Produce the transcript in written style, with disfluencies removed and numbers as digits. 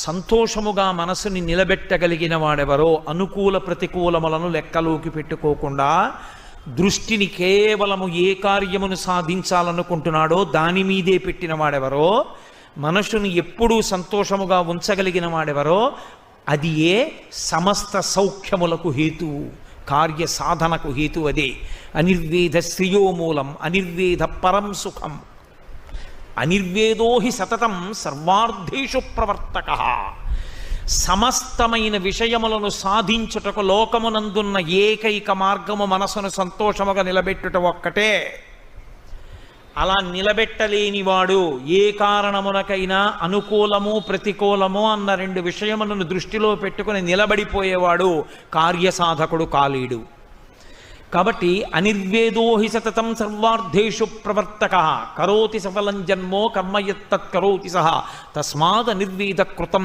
సంతోషముగా మనసుని నిలబెట్టగలిగిన వాడెవరో, అనుకూల ప్రతికూలములను లెక్కలోకి పెట్టుకోకుండా దృష్టిని కేవలము ఏ కార్యమును సాధించాలనుకుంటున్నాడో దాని మీదే పెట్టిన వాడెవరో, మనసుని ఎప్పుడూ సంతోషముగా ఉంచగలిగిన వాడెవరో, అది ఏ సమస్త సౌఖ్యములకు హేతువు, కార్య సాధనకు హేతు అదే. అనిర్వేద శ్రియోమూలం అనిర్వేద పరం సుఖం, అనిర్వేదో హి సతతం సర్వార్థేషు ప్రవర్తక. సమస్తమైన విషయములను సాధించుటకు లోకమునందున్న ఏకైక మార్గము మనసును సంతోషముగా నిలబెట్టుట ఒక్కటే. అలా నిలబెట్టలేనివాడు ఏ కారణమునకైనా అనుకూలము ప్రతికూలము అన్న రెండు విషయములను దృష్టిలో పెట్టుకుని నిలబడిపోయేవాడు కార్యసాధకుడు కాలేడు. కాబట్టి అనిర్వేదో హి సతతం సర్వార్థేషు ప్రవర్తక కరోతి సఫలం జన్మో కర్మయత్తత్ కరోతి సహ తస్మాద్ అనిర్వేద కృతం